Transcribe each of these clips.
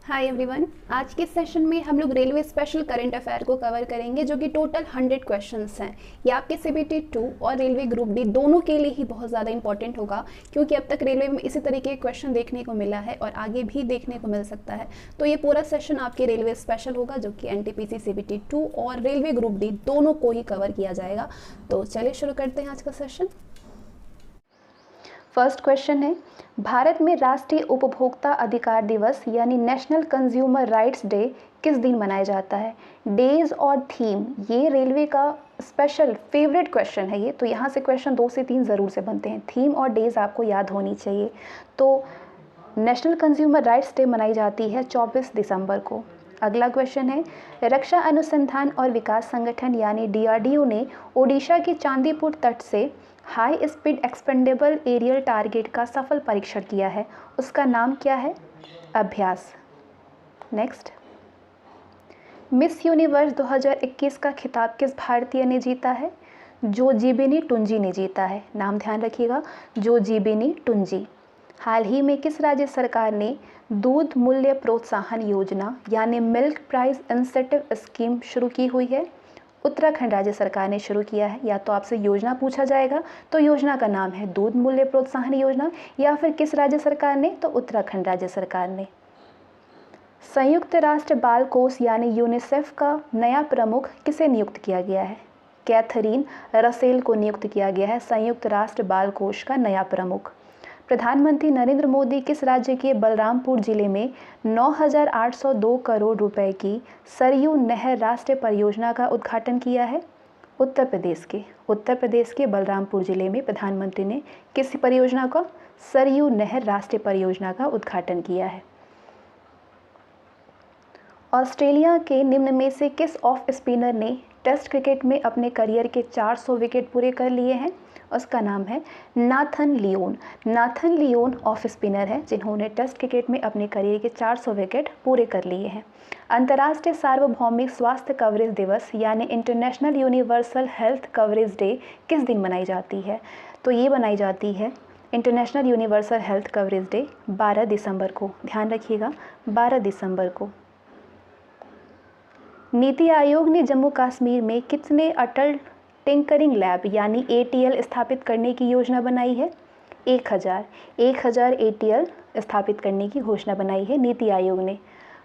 Hi everyone. आज के session में हम लोग रेलवे स्पेशल करंट अफेयर को कवर करेंगे जो कि टोटल 100 क्वेश्चंस हैं। ये आपके सीबीटी 2 और रेलवे ग्रुप डी दोनों के लिए ही बहुत ज़्यादा इंपॉर्टेंट होगा, क्योंकि अब तक रेलवे में इसी तरीके के क्वेश्चन देखने को मिला है और आगे भी देखने को मिल सकता है। तो ये पूरा सेशन आपके रेलवे स्पेशल होगा जो कि एनटीपीसी सीबीटी 2 और रेलवे ग्रुप डी दोनों को ही कवर किया जाएगा। तो चलिए शुरू करते हैं आज का सेशन। फर्स्ट क्वेश्चन है, भारत में राष्ट्रीय उपभोक्ता अधिकार दिवस यानी नेशनल कंज्यूमर राइट्स डे किस दिन मनाया जाता है? डेज और थीम, ये रेलवे का स्पेशल फेवरेट क्वेश्चन है ये, तो यहाँ से क्वेश्चन 2 से 3 ज़रूर से बनते हैं। थीम और डेज आपको याद होनी चाहिए। तो नेशनल कंज्यूमर राइट्स डे मनाई जाती है 24 दिसंबर को। अगला क्वेश्चन है, रक्षा अनुसंधान और विकास संगठन यानी डीआरडीओ ने ओडिशा के चांदीपुर तट से high speed expendable aerial target का सफल परीक्षण किया है, उसका नाम क्या है? अभ्यास। नेक्स्ट, मिस यूनिवर्स 2021 का खिताब किस भारतीय ने जीता है? जोजीबिनी टुंजी ने जीता है। नाम ध्यान रखिएगा, जोजीबिनी टुंजी। हाल ही में किस राज्य सरकार ने दूध मूल्य प्रोत्साहन योजना यानी मिल्क प्राइस इंसेंटिव स्कीम शुरू की हुई है? उत्तराखंड राज्य सरकार ने शुरू किया है। या तो आपसे योजना पूछा जाएगा तो योजना का नाम है दूध मूल्य प्रोत्साहन योजना, या फिर किस राज्य सरकार ने, तो उत्तराखंड राज्य सरकार ने। संयुक्त राष्ट्र बाल कोष यानी यूनिसेफ का नया प्रमुख किसे नियुक्त किया गया है? कैथरीन रसेल को नियुक्त किया गया है संयुक्त राष्ट्र बाल कोष का नया प्रमुख। प्रधानमंत्री नरेंद्र मोदी किस राज्य के बलरामपुर जिले में 9,802 करोड़ रुपए की सरयू नहर राष्ट्रीय परियोजना का उद्घाटन किया है? उत्तर प्रदेश के बलरामपुर जिले में प्रधानमंत्री ने किस परियोजना का, सरयू नहर राष्ट्रीय परियोजना का उद्घाटन किया है। ऑस्ट्रेलिया के निम्न में से किस ऑफ स्पिनर ने टेस्ट क्रिकेट में अपने करियर के 400 विकेट पूरे कर लिए हैं? उसका नाम है Nathan Lyon. Nathan Lyon off spinner है जिन्होंने टेस्ट क्रिकेट में अपने करियर के 400 विकेट पूरे कर लिए हैं। अंतर्राष्ट्रीय सार्वभौमिक स्वास्थ्य कवरेज दिवस यानी international universal health coverage day किस दिन मनाई जाती है? तो ये मनाई जाती है international universal health coverage day 12 दिसंबर को। ध्यान रखिएगा, 12 दिसंबर को। नीति आयोग ने जम्मू कश्मीर में कितने अटल टिंकरिंग लैब यानी ATL स्थापित करने की योजना बनाई है? 1000 ATL स्थापित करने की घोषणा बनाई है नीति आयोग ने।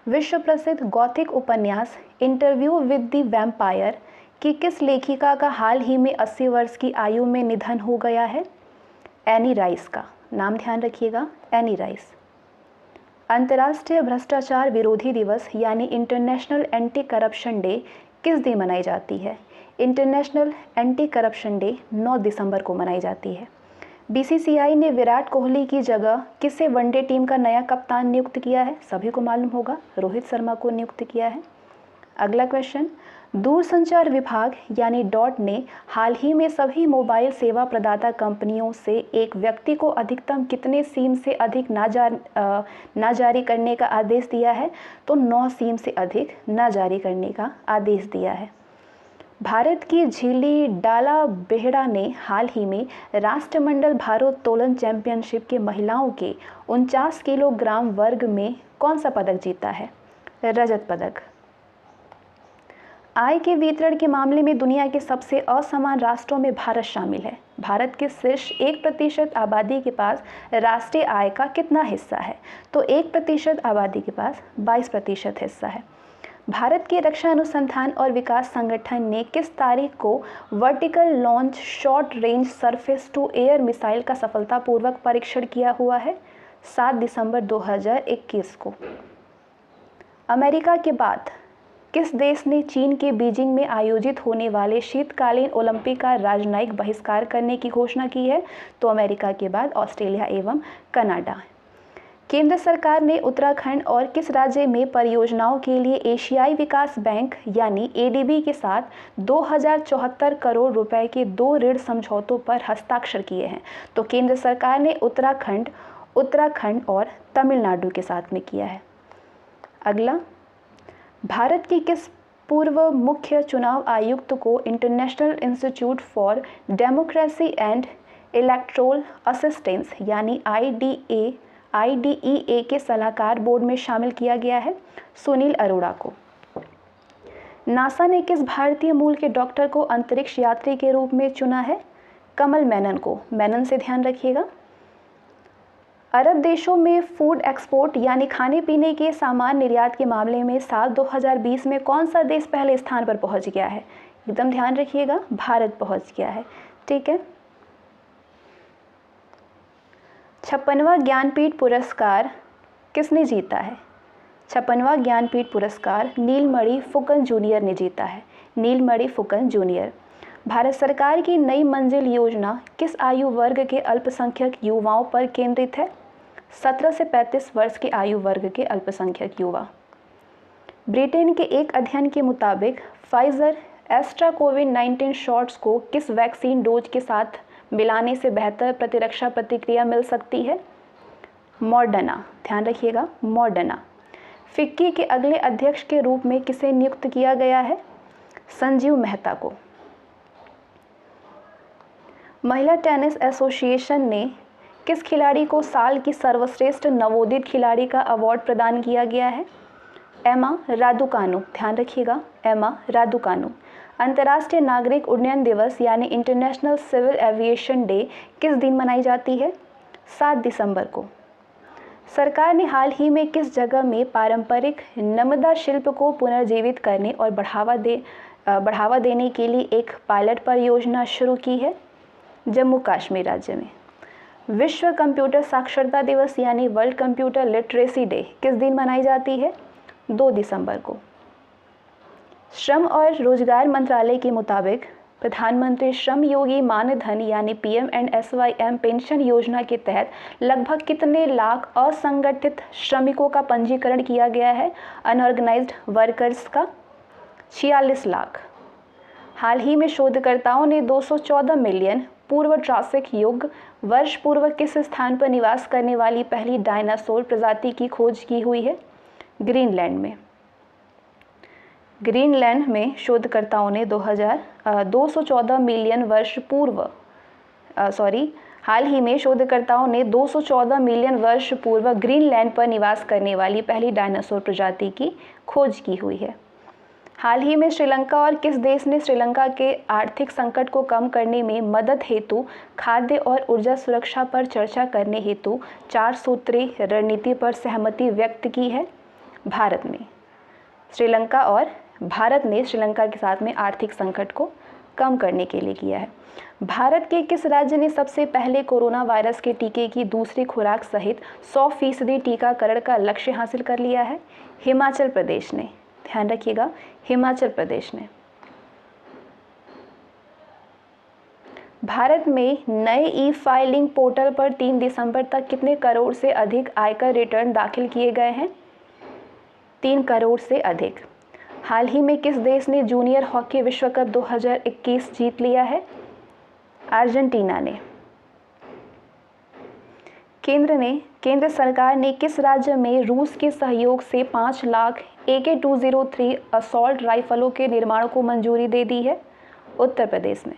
विश्व प्रसिद्ध गॉथिक उपन्यास इंटरव्यू विद द वैम्पायर की किस लेखिका का हाल ही में 80 वर्ष की आयु में निधन हो गया है? एनी राइस का। नाम ध्यान रखिएगा, एनी राइस। अंतर्राष्ट्रीय भ्रष्टाचार विरोधी दिवस यानी इंटरनेशनल एंटी करप्शन डे किस दिन मनाई जाती है? इंटरनेशनल एंटी करप्शन डे 9 दिसंबर को मनाई जाती है। BCCI ने विराट कोहली की जगह किसे वनडे टीम का नया कप्तान नियुक्त किया है? सभी को मालूम होगा, रोहित शर्मा को नियुक्त किया है। अगला क्वेश्चन, दूरसंचार विभाग यानी डॉट ने हाल ही में सभी मोबाइल सेवा प्रदाता कंपनियों से एक व्यक्ति को अधिकतम कितने सिम से अधिक ना जारी करने का आदेश दिया है? तो 9 सिम से अधिक ना जारी करने का आदेश दिया है। भारत की झीली डाला बेहड़ा ने हाल ही में राष्ट्रमंडल भारोत्तोलन चैंपियनशिप के महिलाओं के 49 किलोग्राम वर्ग में कौन सा पदक जीता है? रजत पदक। आय के वितरण के मामले में दुनिया के सबसे असमान राष्ट्रों में भारत शामिल है। भारत के शीर्ष 1% आबादी के पास राष्ट्रीय आय का कितना हिस्सा है? तो 1% आबादी के पास 22% हिस्सा है। भारत के रक्षा अनुसंधान और विकास संगठन ने किस तारीख को vertical launch short range surface to air missile का सफलतापूर्वक परीक्षण किया हुआ है? 7 दिसंबर 2021 को। अमेरिका के बाद किस देश ने चीन के बीजिंग में आयोजित होने वाले शीतकालीन ओलंपिक का राजनयिक बहिष्कार करने की घोषणा की है? तो अमेरिका के बाद ऑस्ट्रेलिया एवं कनाडा। केंद्र सरकार ने उत्तराखंड और किस राज्य में परियोजनाओं के लिए एशियाई विकास बैंक यानी ADB के साथ 2074 करोड़ रुपए के 2 ऋण समझौतों पर हस्ताक्षर किए हैं? तो केंद्र सरकार ने उत्तराखंड और तमिलनाडु के साथ में किया है। अगला, भारत की किस पूर्व मुख्य चुनाव आयुक्त को international institute for democracy and electoral assistance यानी IDEA के सलाहकार बोर्ड में शामिल किया गया है? सुनील अरोड़ा को। नासा ने किस भारतीय मूल के डॉक्टर को अंतरिक्ष यात्री के रूप में चुना है? कमल मेनन को। मेनन से ध्यान रखिएगा। अरब देशों में फूड एक्सपोर्ट यानी खाने पीने के सामान निर्यात के मामले में साल 2020 में कौन सा देश पहले स्थान पर पहुंच गया है? एकदम ध्यान रखिएगा, भारत पहुंच गया है। ठीक है। 56वां ज्ञानपीठ पुरस्कार किसने जीता है? 56वां ज्ञानपीठ पुरस्कार नीलमणि फुकन जूनियर ने जीता है। नीलमणि फुकन जूनियर। भारत सरकार की नई मंजिल योजना किस आयु वर्ग के अल्पसंख्यक युवाओं पर केंद्रित है? 17 से 35 वर्ष के आयु वर्ग के अल्पसंख्यक युवा। ब्रिटेन के एक अध्ययन के मुताबिक फाइजर एस्ट्रा कोविड-19 शॉट्स को किस वैक्सीन डोज के साथ मिलाने से बेहतर प्रतिरक्षा प्रतिक्रिया मिल सकती है? मॉडर्ना। ध्यान रखिएगा, मॉडर्ना। फिक्की के अगले अध्यक्ष के रूप में किसे नियुक्त किया गया है? संजीव मेहता को। महिला टेनिस एसोसिएशन ने किस खिलाड़ी को साल की सर्वश्रेष्ठ नवोदित खिलाड़ी का अवार्ड प्रदान किया गया है? एमा रादुकानु। ध्यान रखिएगा, एमा रादुकानु। अंतर्राष्ट्रीय नागरिक उड्डयन दिवस यानी इंटरनेशनल सिविल एविएशन डे किस दिन मनाई जाती है? 7 दिसंबर को। सरकार ने हाल ही में किस जगह में पारंपरिक नर्मदा शिल्प को पुनर्जीवित करने और बढ़ावा देने के लिए एक पायलट परियोजना शुरू की है? जम्मू कश्मीर राज्य में। विश्व कंप्यूटर साक्षरता दिवस यानी वर्ल्ड कंप्यूटर लिटरेसी डे किस दिन मनाई जाती है? 2 दिसंबर को। श्रम और रोजगार मंत्रालय के मुताबिक प्रधानमंत्री श्रम योगी मानधन यानी PMNSYM पेंशन योजना के तहत लगभग कितने लाख असंगठित श्रमिकों का पंजीकरण किया गया है? अनऑर्गेनाइज्ड वर्कर्स का 46 लाख। हाल ही में शोधकर्ताओं ने 214 मिलियन पूर्व ट्रासिक युग वर्ष पूर्व किस स्थान पर निवास करने वाली पहली डायनासोर प्रजाति की खोज की हुई है? ग्रीनलैंड में। ग्रीनलैंड में शोधकर्ताओं ने 214 मिलियन वर्ष पूर्व हाल ही में शोधकर्ताओं ने 214 मिलियन वर्ष पूर्व ग्रीनलैंड पर निवास करने वाली पहली डायनासोर प्रजाति की खोज की हुई है। हाल ही में श्रीलंका और किस देश ने श्रीलंका के आर्थिक संकट को कम करने में मदद हेतु खाद्य और ऊर्जा सुरक्षा पर चर्चा करने हेतु 4 सूत्री रणनीति पर सहमति व्यक्त की है? भारत में। श्रीलंका और भारत ने श्रीलंका के साथ में आर्थिक संकट को कम करने के लिए किया है। भारत के किस राज्य ने सबसे पहले कोरोना वायरस के टीके की दूसरी खुराक सहित 100% टीकाकरण का लक्ष्य हासिल कर लिया है? हिमाचल प्रदेश ने। ध्यान रखिएगा, हिमाचल प्रदेश ने। भारत में नए ई फाइलिंग पोर्टल पर 3 दिसंबर तक कितने करोड़ से अधिक आयकर रिटर्न दाखिल किए गए हैं? 3 करोड़ से अधिक। हाल ही में किस देश ने जूनियर हॉकी विश्व कप 2021 जीत लिया है? अर्जेंटीना ने। केंद्र सरकार ने किस राज्य में रूस के सहयोग से 5 लाख AK-203 असॉल्ट राइफलों के निर्माण को मंजूरी दे दी है? उत्तर प्रदेश में।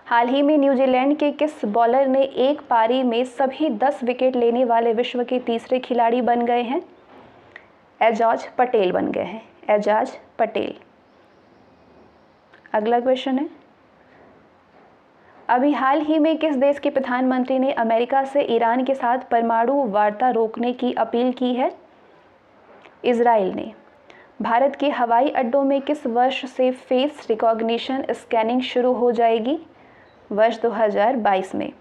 हाल ही में न्यूजीलैंड के किस बॉलर ने एक पारी में सभी 10 विकेट लेने वाले विश्व के तीसरे खिलाड़ी बन गए हैं? एजाज पटेल बन गए हैं, एजाज पटेल। अगला क्वेश्चन है, अभी हाल ही में किस देश के प्रधानमंत्री ने अमेरिका से ईरान के साथ परमाणु वार्ता रोकने की अपील की है? इजराइल ने। भारत के हवाई अड्डों में किस वर्ष से फेस रिकॉग्निशन स्कैनिंग शुरू हो जाएगी? वर्ष 2022 में।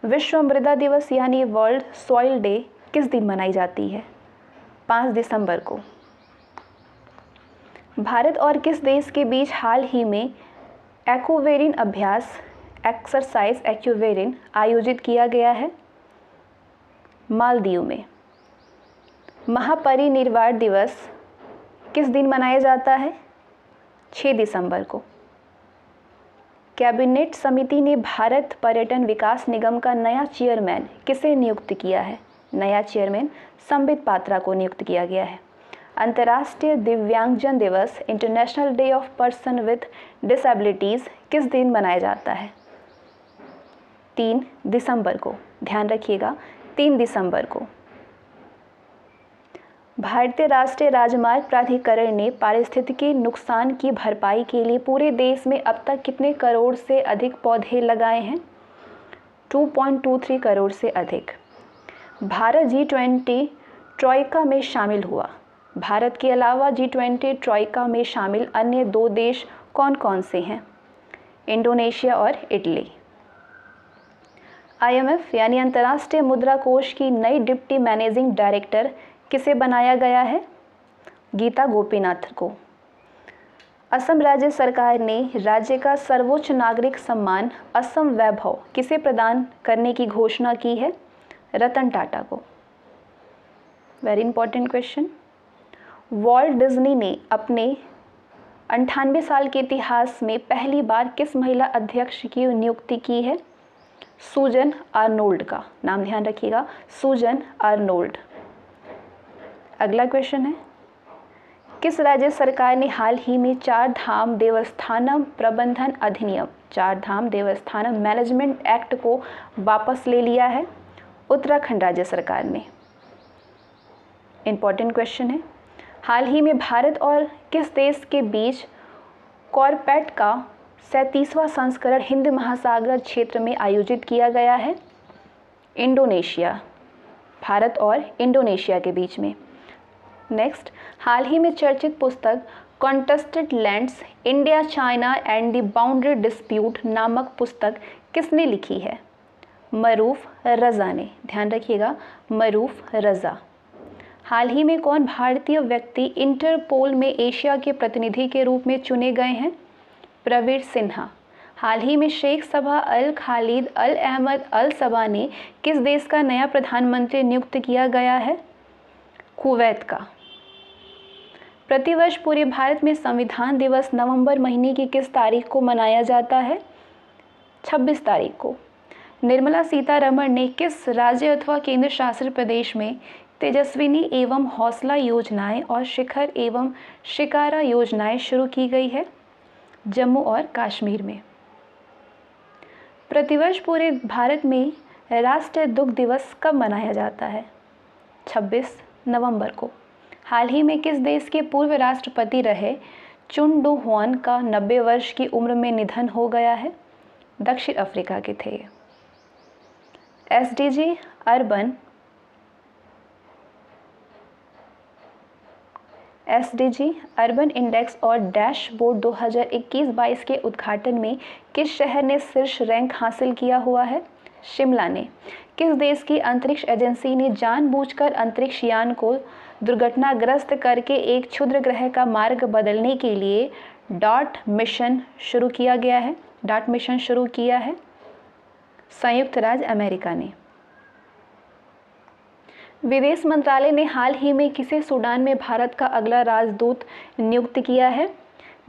विश्व मृदा दिवस यानी वर्ल्ड सॉइल डे किस दिन मनाई जाती है? 5 दिसंबर को। भारत और किस देश के बीच हाल ही में एक्वावेरिन अभ्यास एक्सरसाइज एक्वावेरिन आयोजित किया गया है? मालदीव में। महापरिनिर्वाण दिवस किस दिन मनाया जाता है? 6 दिसंबर को। कैबिनेट समिति ने भारत पर्यटन विकास निगम का नया चेयरमैन किसे नियुक्त किया है? नया चेयरमैन संबित पात्रा को नियुक्त किया गया है। अंतर्राष्ट्रीय दिव्यांगजन दिवस international day of person with disabilities किस दिन मनाया जाता है? 3 दिसंबर को। ध्यान रखिएगा, 3 दिसंबर को। भारतीय राष्ट्रीय राजमार्ग प्राधिकरण ने पारिस्थितिकी नुकसान की भरपाई के लिए पूरे देश में अब तक कितने करोड़ से अधिक पौधे लगाए हैं? 2.23 करोड़ से अधिक। भारत G20 ट्रॉइका में शामिल हुआ। भारत के अलावा G20 ट्रॉइका में शामिल अन्य 2 देश कौन कौन से हैं? इंडोनेशिया और इटली। IMF यानी अंतर्राष्ट्रीय मुद्रा कोष की नई डिप्टी मैनेजिंग डायरेक्टर किसे बनाया गया है? गीता गोपीनाथ को। असम राज्य सरकार ने राज्य का सर्वोच्च नागरिक सम्मान असम वैभव किसे प्रदान करने की घोषणा की है? रतन टाटा को। Very important question. Walt Disney ने अपने 98 साल के इतिहास में पहली बार किस महिला अध्यक्ष की नियुक्ति की है? सूजन आर्नोल्ड का। नाम ध्यान रखिएगा, सूजन आर्नोल्ड। अगला क्वेश्चन है, किस राज्य सरकार ने हाल ही में 4 धाम देवस्थानम प्रबंधन अधिनियम 4 धाम देवस्थानम मैनेजमेंट एक्ट को वापस ले लिया है? उत्तराखंड राज्य सरकार ने। इंपॉर्टेंट क्वेश्चन है, हाल ही में भारत और किस देश के बीच कॉरपेट का 37वां संस्करण हिंद महासागर क्षेत्र में आयोजित किया गया है? इंडोनेशिया। भारत और इंडोनेशिया के बीच में। नेक्स्ट, हाल ही में चर्चित पुस्तक contested lands India China and the boundary dispute नामक पुस्तक किसने लिखी है? मरूफ रज़ा ने। ध्यान रखिएगा, मरूफ रज़ा। हाल ही में कौन भारतीय व्यक्ति इंटरपोल में एशिया के प्रतिनिधि के रूप में चुने गए हैं? प्रवीर सिन्हा। हाल ही में शेख सबा अल खालिद अल अहमद अल सबा ने किस देश का नया प्रधानमंत्री नियुक्त किया गया है? कुवैत का। प्रतिवर्ष पूरे भारत में संविधान दिवस नवंबर महीने की किस तारीख को मनाया जाता है? 26 तारीख को। निर्मला सीतारमण ने किस राज्य अथवा केंद्र शासित प्रदेश में तेजस्विनी एवं हौसला योजनाएं और शिखर एवं शिकारा योजनाएं शुरू की गई है? जम्मू और कश्मीर में। प्रतिवर्ष पूरे भारत में राष्ट्रीय दुग्ध दिवस कब मनाया जाता है? 26 नवंबर को। हाल ही में किस देश के पूर्व राष्ट्रपति रहे चुन डू हुआन का 90 वर्ष की उम्र में निधन हो गया है? दक्षिण अफ्रीका के थे। SDG अर्बन इंडेक्स और डैशबोर्ड 2021-22 के उद्घाटन में किस शहर ने शीर्ष रैंक हासिल किया हुआ है? शिमला ने। किस देश की अंतरिक्ष एजेंसी ने जानबूझकर अंतरिक्ष यान को दुर्घटनाग्रस्त करके एक क्षुद्र ग्रह का मार्ग बदलने के लिए डॉट मिशन शुरू किया है? संयुक्त राज्य अमेरिका ने। विदेश मंत्रालय ने हाल ही में किसे सूडान में भारत का अगला राजदूत नियुक्त किया है?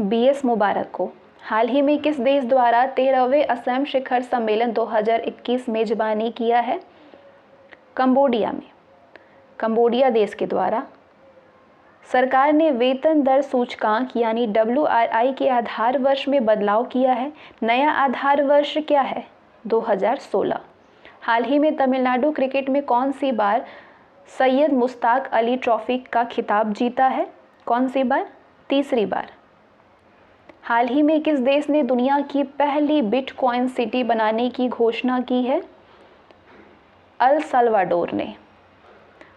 BS मुबारक को। हाल ही में किस देश द्वारा 13वें असम शिखर सम्मेलन 2021 मेजबानी किया है? कंबोडिया में। कंबोडिया देश के द्वारा। सरकार ने वेतन दर सूचकांक यानी WRI के आधार वर्ष में बदलाव किया है। नया आधार वर्ष क्या है? 2016। हाल ही में तमिलनाडु क्रिकेट में कौन सी बार सैयद मुश्ताक अली ट्रॉफी का खिताब जीता है? कौन सी बार? तीसरी बार। हाल ही में किस देश ने दुनिया की पहली बिटकॉइन सिटी बनाने की घोषणा की है? अल सल्वाडोर ने।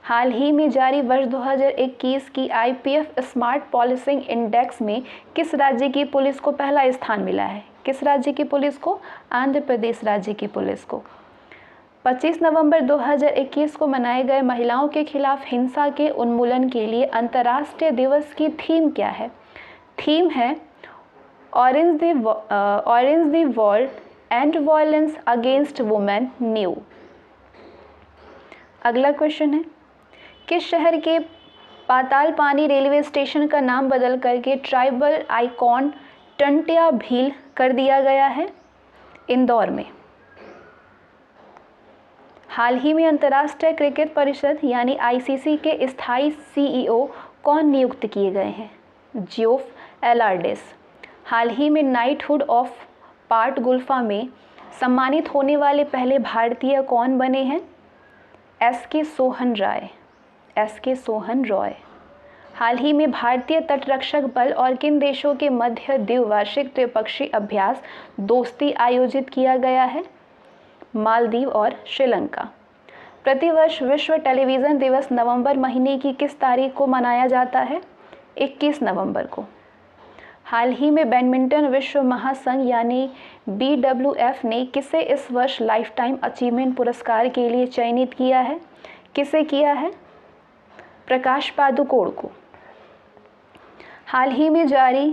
हाल ही में जारी वर्ष 2021 की IPF स्मार्ट पॉलिसिंग इंडेक्स में किस राज्य की पुलिस को पहला स्थान मिला है? किस राज्य की पुलिस को? आंध्र प्रदेश राज्य की पुलिस को। 25 नवंबर 2021 को मनाए गए महिलाओं के खिलाफ हिंसा के उन्मूलन के लिए अंतर्राष्ट्रीय दिवस की थीम क्या है? थीम है orange the world and violence against women new. अगला क्वेश्चन है, किस शहर के पातालपानी रेलवे स्टेशन का नाम बदल करके ट्राइबल आइकॉन टंटिया भील कर दिया गया है? इंदौर में। हाल ही में अंतर्राष्ट्रीय क्रिकेट परिषद यानी ICC के स्थायी CEO कौन नियुक्त किए गए हैं? जियोफ एलार्डिस। हाल ही में नाइटहुड ऑफ पार्ट गुल्फा में सम्मानित होने वाले पहले भारतीय कौन बने हैं? SK सोहन राय। SK सोहन रॉय। हाल ही में भारतीय तटरक्षक बल और किन देशों के मध्य द्विवार्षिक त्रिपक्षीय अभ्यास दोस्ती आयोजित किया गया है? मालदीव और श्रीलंका। प्रतिवर्ष विश्व टेलीविज़न दिवस नवंबर महीने की किस तारीख को मनाया जाता है? 21 नवंबर को। हाल ही में बैडमिंटन विश्व महासंघ यानी BWF ने किसे इस वर्ष लाइफ टाइम अचीवमेंट पुरस्कार के लिए चयनित किया है? किसे किया है? प्रकाश पादुकोण को। हाल ही में जारी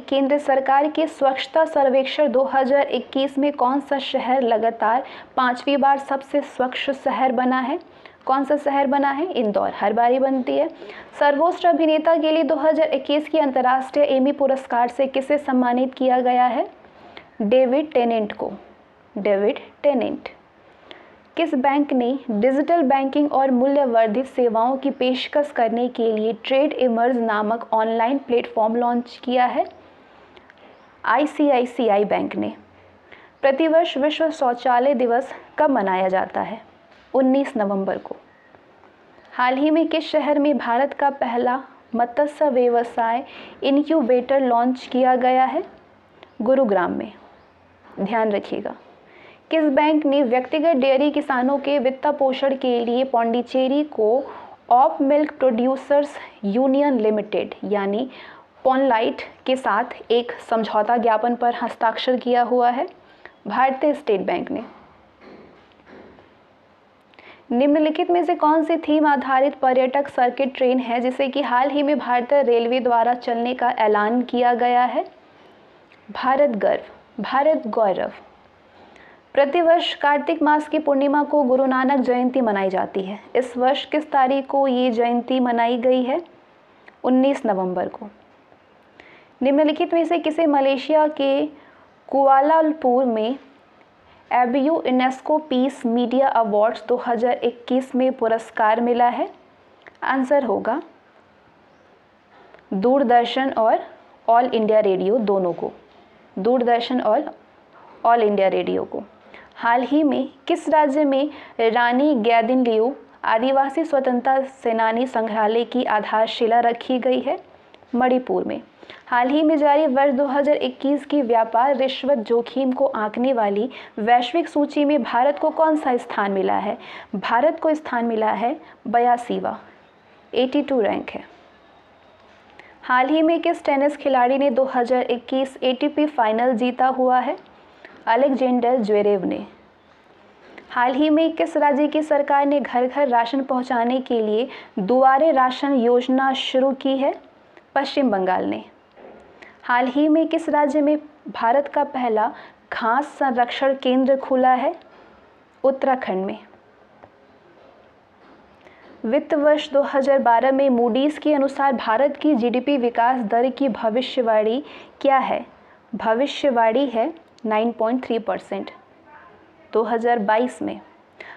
केंद्र सरकार के स्वच्छता सर्वेक्षण 2021 में कौन सा शहर लगातार 5वीं बार सबसे स्वच्छ शहर बना है? कौन सा शहर बना है? इंदौर। हर बारी बनती है। सर्वोच्च अभिनेता के लिए 2021 की अंतर्राष्ट्रीय एमी पुरस्कार से किसे सम्मानित किया गया है? डेविड टेनेंट को। David Tennant. किस बैंक ने डिजिटल बैंकिंग और मूल्यवर्धित सेवाओं की पेशकश करने के लिए ट्रेड इमर्ज नामक ऑनलाइन प्लेटफॉर्म लॉन्च किया है? ICICI बैंक ने। प्रतिवर्ष विश्व शौचालय दिवस कब मनाया जाता है? 19 नवंबर को। हाल ही में किस शहर में भारत का पहला मत्स्य व्यवसाय इनक्यूबेटर लॉन्च किया गया है? गुरुग्राम में। ध्यान रखिएगा। किस बैंक ने व्यक्तिगत डेयरी किसानों के वित्त पोषण के लिए पौंडीचेरी को of milk producers union limited यानी पॉनलाइट के साथ एक समझौता ज्ञापन पर हस्ताक्षर किया हुआ है? भारतीय स्टेट बैंक ने। निम्नलिखित में से कौन सी थीम आधारित पर्यटक सर्किट ट्रेन है जिसे कि हाल ही में भारतीय रेलवे द्वारा चलने का ऐलान किया गया है? भारत गौरव। प्रतिवर्ष कार्तिक मास की पूर्णिमा को गुरु नानक जयंती मनाई जाती है। इस वर्ष किस तारीख को ये जयंती मनाई गई है? 19 नवंबर को। निम्नलिखित में से किसे मलेशिया के कुआलालंपुर में एबयू यूनेस्को पीस मीडिया अवार्ड्स 2021 में पुरस्कार मिला है? आंसर होगा दूरदर्शन और ऑल इंडिया रेडियो दोनों को। दूरदर्शन और ऑल इंडिया रेडियो को। हाल ही में किस राज्य में रानी गैदिनलिऊ आदिवासी स्वतंत्रता सेनानी संग्रहालय की आधारशिला रखी गई है? मणिपुर में। हाल ही में जारी वर्ष 2021 की व्यापार रिश्वत जोखिम को आंकने वाली वैश्विक सूची में भारत को कौन सा स्थान मिला है? भारत को स्थान मिला है 82वां, 82 रैंक है। हाल ही में किस टेनिस खिलाड़ी ने 2021 ATP फाइनल जीता हुआ है? अलेक्जेंडर ज्वेरेव ने। हाल ही में किस राज्य की सरकार ने घर घर राशन पहुंचाने के लिए दुआरे राशन योजना शुरू की है? पश्चिम बंगाल ने। हाल ही में किस राज्य में भारत का पहला घास संरक्षण केंद्र खुला है? उत्तराखंड में। वित्त वर्ष 2012 में मूडीज के अनुसार भारत की GDP विकास दर की भविष्यवाणी क्या है? भविष्यवाणी है 9.3% 2022 में।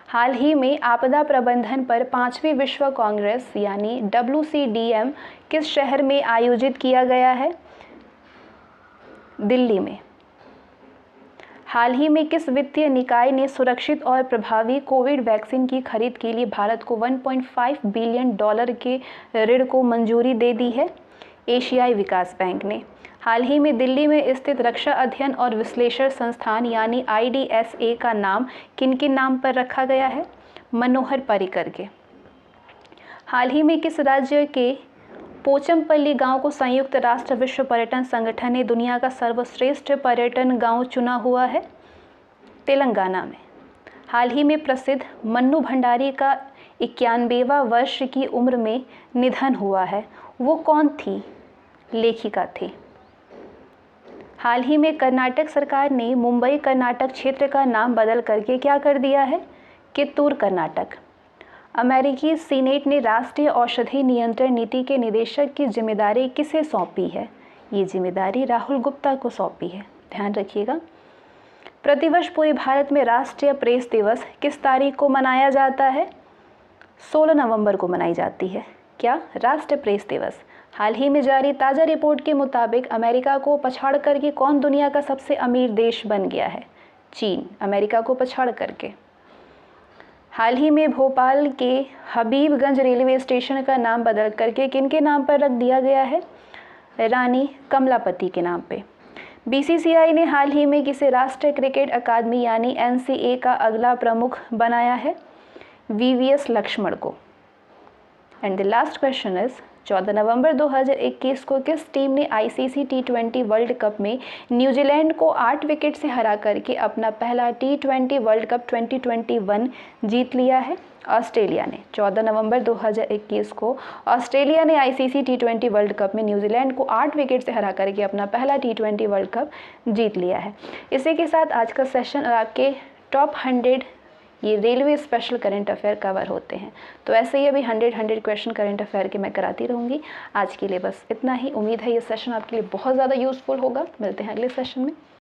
हाल ही में आपदा प्रबंधन पर 5वीं विश्व कांग्रेस यानी WCDM किस शहर में आयोजित किया गया है? दिल्ली में। हाल ही में किस वित्तीय निकाय ने सुरक्षित और प्रभावी कोविड वैक्सीन की खरीद के लिए भारत को $1.5 बिलियन के ऋण को मंजूरी दे दी है? एशियाई विकास बैंक ने। हाल ही में दिल्ली में स्थित रक्षा अध्ययन और विश्लेषण संस्थान यानी IDSA का नाम किन किन नाम पर रखा गया है? मनोहर पर्रिकर के। हाल ही में किस राज्य के पोचमपल्ली गांव को संयुक्त राष्ट्र विश्व पर्यटन संगठन ने दुनिया का सर्वश्रेष्ठ पर्यटन गांव चुना हुआ है? तेलंगाना में। हाल ही में प्रसिद्ध मन्नू भंडारी का 91वां वर्ष की उम्र में निधन हुआ है। वो कौन थी? लेखिका थी। हाल ही में कर्नाटक सरकार ने मुंबई कर्नाटक क्षेत्र का नाम बदल करके क्या कर दिया है? कित्तूर कर्नाटक। अमेरिकी सीनेट ने राष्ट्रीय औषधि नियंत्रण नीति के निदेशक की जिम्मेदारी किसे सौंपी है? ये जिम्मेदारी राहुल गुप्ता को सौंपी है। ध्यान रखिएगा। प्रतिवर्ष पूरे भारत में राष्ट्रीय प्रेस दिवस किस तारीख को मनाया जाता है? 16 नवंबर को मनाई जाती है। क्या? राष्ट्रीय प्रेस दिवस। हाल ही में जारी ताज़ा रिपोर्ट के मुताबिक अमेरिका को पछाड़ करके कौन दुनिया का सबसे अमीर देश बन गया है? चीन। अमेरिका को पछाड़ करके। हाल ही में भोपाल के हबीबगंज रेलवे स्टेशन का नाम बदल करके किनके नाम पर रख दिया गया है? रानी कमलापति के नाम पे। बीसीसीआई ने हाल ही में किसे राष्ट्रीय क्रिकेट अकादमी यानी एनसीए का अगला प्रमुख बनाया है? वीवीएस लक्ष्मण को। And the last question is 14 नवंबर 2021 को किस टीम ने आईसीसी टी20 वर्ल्ड कप में न्यूजीलैंड को 8 विकेट से हरा करके अपना पहला टी20 वर्ल्ड कप 2021 जीत लिया है? ऑस्ट्रेलिया ने। 14 नवंबर 2021 को ऑस्ट्रेलिया ने आईसीसी टी20 वर्ल्ड कप में न्यूजीलैंड को 8 विकेट से हरा करके अपना पहला टी20 वर्ल्ड कप जीत लिया है। इसी के साथ आज का सेशन और आपके टॉप 100 ये railway special current affair cover होते हैं। तो ऐसे ही अभी 100 क्वेश्चन करंट अफेयर के मैं कराती रहूँगी। आज के लिए बस इतना ही। उम्मीद है ये सेशन आपके लिए बहुत ज़्यादा यूज़फुल होगा। मिलते हैं अगले सेशन में।